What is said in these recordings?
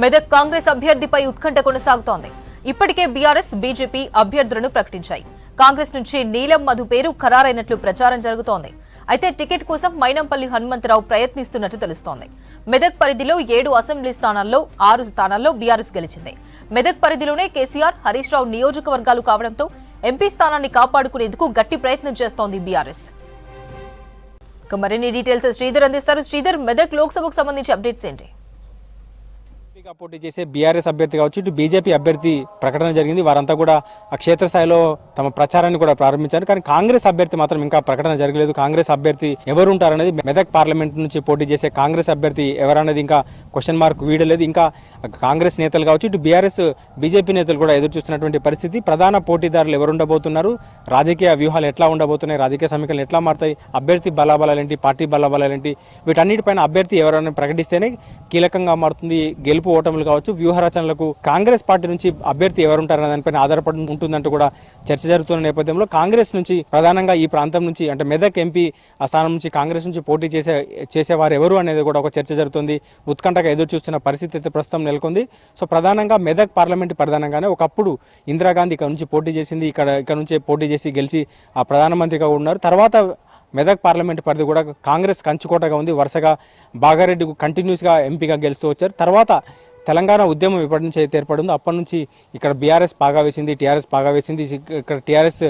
మెదక్ కాంగ్రెస్ అభ్యర్థిపై ఉత్కంఠ కొనసాగుతోంది. ఇప్పటికే బీఆర్ఎస్, బీజేపీ అభ్యర్థులను ప్రకటించాయి. కాంగ్రెస్ నుంచి నీలం మధు పేరు ఖరారైనట్లు ప్రచారం జరుగుతోంది. అయితే టికెట్ కోసం మైనంపల్లి హనుమంతరావు ప్రయత్నిస్తున్నట్టు తెలుస్తోంది. మెదక్ పరిధిలో 7 అసెంబ్లీ స్థానాల్లో 6 స్థానాల్లో బీఆర్ఎస్ గెలిచింది. మెదక్ పరిధిలోనే కేసీఆర్, హరీష్ రావు నియోజకవర్గాలు కావడంతో ఎంపీ స్థానాన్ని కాపాడుకునేందుకు గట్టి ప్రయత్నం చేస్తోంది బీఆర్ఎస్. మరిన్ని డీటెయిల్స్ శ్రీధర్ అందిస్తారు. శ్రీధర్, మెదక్ లోక్సభకు సంబంధించి అప్డేట్స్ ఏంటి? పోటీ చేసే బీఆర్ఎస్ అభ్యర్థి కావచ్చు, ఇటు బీజేపీ అభ్యర్థి ప్రకటన జరిగింది. వారంతా కూడా క్షేత్రస్థాయిలో తమ ప్రచారాన్ని కూడా ప్రారంభించారు. కానీ కాంగ్రెస్ అభ్యర్థి మాత్రం ఇంకా ప్రకటన జరగలేదు. కాంగ్రెస్ అభ్యర్థి ఎవరు ఉంటారనేది, మెదక్ పార్లమెంట్ నుంచి పోటీ చేసే కాంగ్రెస్ అభ్యర్థి ఎవరనేది ఇంకా క్వశ్చన్ మార్క్ వీడలేదు. ఇంకా కాంగ్రెస్ నేతలు కావచ్చు, ఇటు బీఆర్ఎస్, బీజేపీ నేతలు కూడా ఎదురు చూస్తున్నటువంటి పరిస్థితి. ప్రధాన పోటీదారులు ఎవరు ఉండబోతున్నారు, రాజకీయ వ్యూహాలు ఎట్లా ఉండబోతున్నాయి, రాజకీయ సమీకరణలు ఎట్లా మారుతాయి, అభ్యర్థి బలాబలాలేంటి, పార్టీ బలాబలాలేంటి, వీటన్నిటిపైన అభ్యర్థి ఎవరైనా ప్రకటిస్తేనే కీలకంగా మారుతుంది. గెలుపు ఓటములు కావచ్చు, వ్యూహ రచనలకు కాంగ్రెస్ పార్టీ నుంచి అభ్యర్థి ఎవరుంటారనే దానిపైన ఆధారపడి ఉంటుందంటూ కూడా చర్చ జరుగుతున్న నేపథ్యంలో కాంగ్రెస్ నుంచి ప్రధానంగా ఈ ప్రాంతం నుంచి అంటే మెదక్ ఎంపీ ఆ స్థానం నుంచి కాంగ్రెస్ నుంచి పోటీ చేసేవారు ఎవరు అనేది కూడా ఒక చర్చ జరుగుతుంది. ఉత్కంఠగా ఎదురు చూస్తున్న పరిస్థితి అయితే ప్రస్తుతం నెలకొంది. సో ప్రధానంగా మెదక్ పార్లమెంట్ ప్రధానంగానే ఒకప్పుడు ఇందిరాగాంధీ ఇక్కడ నుంచి పోటీ చేసింది. ఇక్కడ నుంచి పోటీ చేసి గెలిచి ఆ ప్రధానమంత్రిగా ఉన్నారు. తర్వాత మెదక్ పార్లమెంట్ పరిధి కూడా కాంగ్రెస్ కంచుకోటగా ఉంది. వరుసగా బాగారెడ్డి కంటిన్యూస్గా ఎంపీగా గెలుస్తూ వచ్చారు. తర్వాత తెలంగాణ ఉద్యమం ఎప్పటి నుంచి అయితే ఏర్పడిందో అప్పటి నుంచి ఇక్కడ బీఆర్ఎస్ పాగా వేసింది, టీఆర్ఎస్ పాగా వేసింది. ఇక్కడ టీఆర్ఎస్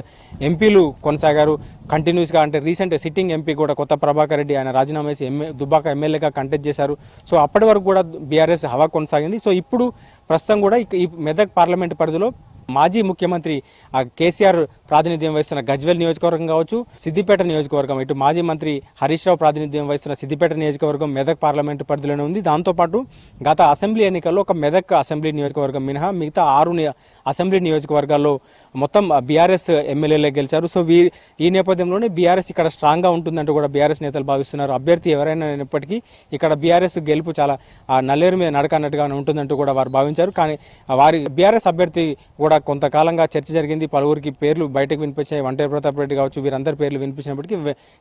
ఎంపీలు కొనసాగారు కంటిన్యూస్గా. అంటే రీసెంట్ సిట్టింగ్ ఎంపీ కూడా కొత్త ప్రభాకర్ రెడ్డి ఆయన రాజీనామా చేసి దుబ్బాక ఎమ్మెల్యేగా కంటెస్ట్ చేశారు. సో అప్పటి వరకు కూడా బీఆర్ఎస్ హవా కొనసాగింది. సో ఇప్పుడు ప్రస్తుతం కూడా ఈ మెదక్ పార్లమెంట్ పరిధిలో మాజీ ముఖ్యమంత్రి కేసీఆర్ ప్రాతినిధ్యం వహిస్తున్న గజ్వేల్ నియోజకవర్గం కావచ్చు, సిద్దిపేట నియోజకవర్గం, ఇటు మాజీ మంత్రి హరీష్ రావు ప్రాతినిధ్యం వహిస్తున్న సిద్దిపేట నియోజకవర్గం మెదక్ పార్లమెంటు పరిధిలోనే ఉంది. దాంతోపాటు గత అసెంబ్లీ ఎన్నికల్లో ఒక మెదక్ అసెంబ్లీ నియోజకవర్గం మినహా మిగతా 6 అసెంబ్లీ నియోజకవర్గాల్లో మొత్తం బీఆర్ఎస్ ఎమ్మెల్యేలే గెలిచారు. సో ఈ నేపథ్యంలోనే బీఆర్ఎస్ ఇక్కడ స్ట్రాంగ్గా ఉంటుందంటూ కూడా బీఆర్ఎస్ నేతలు భావిస్తున్నారు. అభ్యర్థి ఎవరైనా అయినప్పటికీ ఇక్కడ బీఆర్ఎస్ గెలుపు చాలా నల్లేరు మీద నడక అన్నట్టుగా ఉంటుందంటూ కూడా వారు భావించారు. కానీ వారి బీఆర్ఎస్ అభ్యర్థి కూడా కొంతకాలంగా చర్చ జరిగింది. పలువురికి పేర్లు బయటకు వినిపించాయి. వంటే ప్రతాప్ రెడ్డి కావచ్చు, వీరందరి పేర్లు వినిపించినప్పటికీ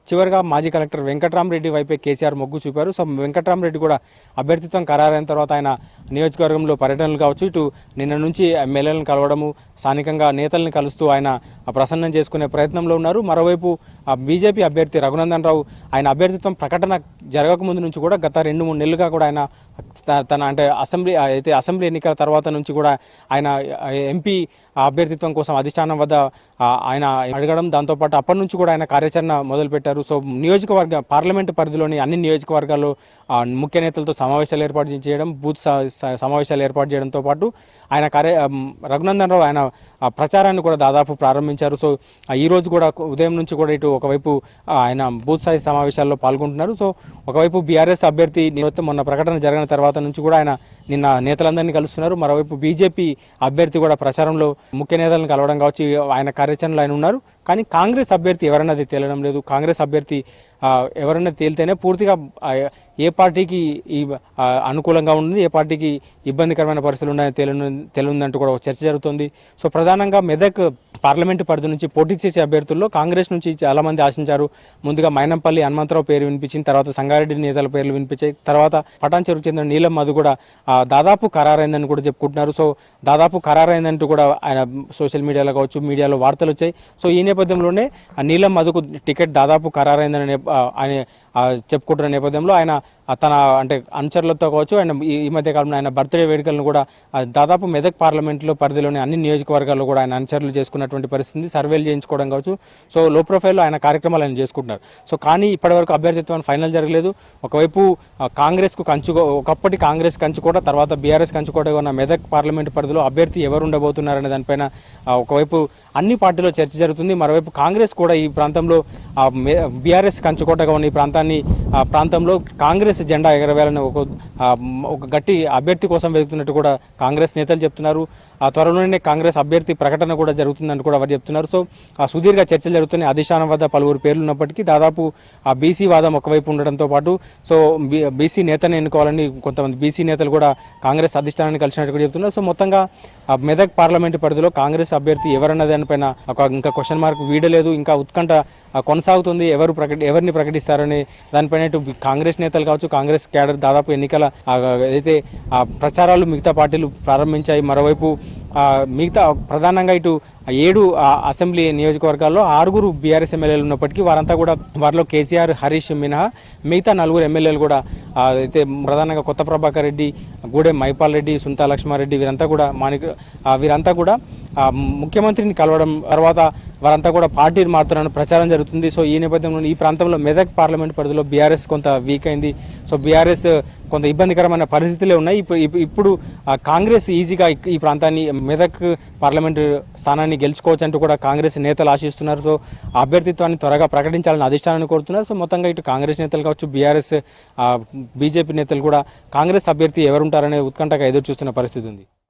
చివరిగా మాజీ కలెక్టర్ వెంకట్రామరెడ్డి వైపే కేసీఆర్ మొగ్గు చూపారు. సో వెంకట్రామరెడ్డి కూడా అభ్యర్థిత్వం ఖరారైన తర్వాత ఆయన నియోజకవర్గంలో పర్యటనలు కావచ్చు, ఇటు నిన్న నుంచి ఎమ్మెల్యేలను కలవడము, స్థానికంగా నేతల్ని కలుస్తూ ఆయన ప్రసన్నం చేసుకునే ప్రయత్నంలో ఉన్నారు. మరోవైపు బీజేపీ అభ్యర్థి రఘునందన్ రావు ఆయన అభ్యర్థిత్వం ప్రకటన జరగకముందు నుంచి కూడా గత 2-3 నెలలుగా కూడా ఆయన తన అంటే అసెంబ్లీ ఎన్నికల తర్వాత నుంచి కూడా ఆయన ఎంపీ అభ్యర్థిత్వం కోసం అధిష్టానం వద్ద ఆయన అడగడం, దాంతోపాటు అప్పటి నుంచి కూడా ఆయన కార్యాచరణ మొదలుపెట్టారు. సో పార్లమెంటు పరిధిలోని అన్ని నియోజకవర్గాల్లో ముఖ్య నేతలతో సమావేశాలు ఏర్పాటు చేయడం, బూత్ సమావేశాలు ఏర్పాటు చేయడంతో పాటు ఆయన రఘునందన్ రావు ఆయన ప్రచారాన్ని కూడా దాదాపు ప్రారంభించారు. సో ఈ రోజు కూడా ఉదయం నుంచి కూడా ఇటు ఒకవైపు ఆయన బూత్ స్థాయి సమావేశాల్లో పాల్గొంటున్నారు. సో ఒకవైపు బీఆర్ఎస్ అభ్యర్థి మొన్న ప్రకటన జరిగిన తర్వాత నుంచి కూడా ఆయన నిన్న నేతలందరినీ కలుస్తున్నారు. మరోవైపు బీజేపీ అభ్యర్థి కూడా ప్రచారంలో ముఖ్య నేతలను కలవడం కావచ్చు, ఆయన కార్యాచరణలో ఆయన ఉన్నారు. కానీ కాంగ్రెస్ అభ్యర్థి ఎవరన్నది తేలడం లేదు. కాంగ్రెస్ అభ్యర్థి ఎవరైనా తేలితేనే పూర్తిగా ఏ పార్టీకి అనుకూలంగా ఉంటుంది, ఏ పార్టీకి ఇబ్బందికరమైన పరిస్థితులు ఉన్నాయని తెలియదంటూ కూడా ఒక చర్చ జరుగుతుంది. సో ప్రధానంగా మెదక్ పార్లమెంటు పరిధి నుంచి పోటీ చేసే అభ్యర్థుల్లో కాంగ్రెస్ నుంచి చాలామంది ఆశించారు. ముందుగా మైనంపల్లి హనుమంతరావు పేరు వినిపించింది, తర్వాత సంగారెడ్డి నేతల పేర్లు వినిపించాయి, తర్వాత పటాన్ చెరుకు చెందిన నీలం మధు కూడా దాదాపు ఖరారైందని కూడా చెప్పుకుంటున్నారు. సో దాదాపు ఖరారైందంటూ కూడా ఆయన సోషల్ మీడియాలో కావచ్చు, మీడియాలో వార్తలు వచ్చాయి. సో ఈ నేపథ్యంలోనే నీలం మధుకు టికెట్ దాదాపు ఖరారైందని ఆయన చెప్పుకుంటున్న నేపథ్యంలో ఆయన తన అంటే అనుచరులతో కావచ్చు, ఆయన ఈ మధ్య కాలంలో ఆయన బర్త్డే వేడుకలను కూడా దాదాపు మెదక్ పార్లమెంట్లో పరిధిలోని అన్ని నియోజకవర్గాల్లో కూడా ఆయన అనుచరులు చేసుకున్నటువంటి పరిస్థితి, సర్వేలు చేయించుకోవడం కావచ్చు. సో లో ప్రొఫైల్లో ఆయన కార్యక్రమాలు ఆయన చేసుకుంటున్నారు. సో కానీ ఇప్పటివరకు అభ్యర్థిత్వాన్ని ఫైనల్ జరగలేదు. ఒకవైపు కాంగ్రెస్కు ఒకప్పటి కాంగ్రెస్ కంచుకోట, తర్వాత బీఆర్ఎస్ కంచుకోటగా ఉన్న మెదక్ పార్లమెంటు పరిధిలో అభ్యర్థి ఎవరు ఉండబోతున్నారనే దానిపైన ఒకవైపు అన్ని పార్టీలో చర్చ జరుగుతుంది. మరోవైపు కాంగ్రెస్ కూడా ఈ ప్రాంతంలో బీఆర్ఎస్ కంచుకోటగా ఉన్న ఈ ప్రాంతంలో కాంగ్రెస్ జెండా ఎగరవేయాలని ఒక గట్టి అభ్యర్థి కోసం వెతుకుతున్నట్టు కూడా కాంగ్రెస్ నేతలు చెప్తున్నారు. త్వరలోనే కాంగ్రెస్ అభ్యర్థి ప్రకటన కూడా జరుగుతుందని కూడా వారు చెప్తున్నారు. సో సుదీర్ఘ చర్చలు జరుగుతున్నాయి. అధిష్టానం వద్ద పలువురు పేర్లు ఉన్నప్పటికీ దాదాపు బీసీ వాదం ఒకవైపు ఉండడంతో పాటు సో బీసీ నేతను ఎన్నుకోవాలని కొంతమంది బీసీ నేతలు కూడా కాంగ్రెస్ అధిష్టానాన్ని కలిసినట్టు కూడా చెప్తున్నారు. సో మొత్తంగా మెదక్ పార్లమెంటు పరిధిలో కాంగ్రెస్ అభ్యర్థి ఎవరన్న దానిపైన ఇంకా క్వశ్చన్ మార్క్ వీడలేదు. ఇంకా ఉత్కంఠ కొనసాగుతుంది. ఎవరిని ప్రకటిస్తారని దానిపైన ఇటు కాంగ్రెస్ నేతలు కావచ్చు, కాంగ్రెస్ క్యాడర్ దాదాపు ఎన్నికల ఏదైతే ప్రచారాలు మిగతా పార్టీలు ప్రారంభించాయి. మరోవైపు మిగతా ప్రధానంగా ఇటు 7 అసెంబ్లీ నియోజకవర్గాల్లో 6 బీఆర్ఎస్ ఎమ్మెల్యేలు ఉన్నప్పటికీ వారంతా కూడా వారిలో కేసీఆర్, హరీష్ మినహా మిగతా 4 ఎమ్మెల్యేలు కూడా అయితే ప్రధానంగా కొత్త ప్రభాకర్ రెడ్డి, గూడెం మైపాల్ రెడ్డి, సుంతా లక్ష్మారెడ్డి వీరంతా కూడా ముఖ్యమంత్రిని కలవడం తర్వాత వారంతా కూడా పార్టీని మారుతున్నారని ప్రచారం జరుగుతుంది. సో ఈ నేపథ్యంలో ఈ ప్రాంతంలో మెదక్ పార్లమెంట్ పరిధిలో బీఆర్ఎస్ కొంత వీక్ అయింది. సో బీఆర్ఎస్ కొంత ఇబ్బందికరమైన పరిస్థితులే ఉన్నాయి. ఇప్పుడు కాంగ్రెస్ ఈజీగా ఈ ప్రాంతాన్ని మెదక్ పార్లమెంటు స్థానాన్ని గెలుచుకోవచ్చు అంటూ కూడా కాంగ్రెస్ నేతలు ఆశిస్తున్నారు. సో అభ్యర్థిత్వాన్ని త్వరగా ప్రకటించాలని అధిష్టానాన్ని కోరుతున్నారు. సో మొత్తంగా ఇటు కాంగ్రెస్ నేతలు కావచ్చు, బీఆర్ఎస్ బీజేపీ నేతలు కూడా కాంగ్రెస్ అభ్యర్థి ఎవరుంటారనే ఉత్కంఠగా ఎదురు చూస్తున్న పరిస్థితి ఉంది.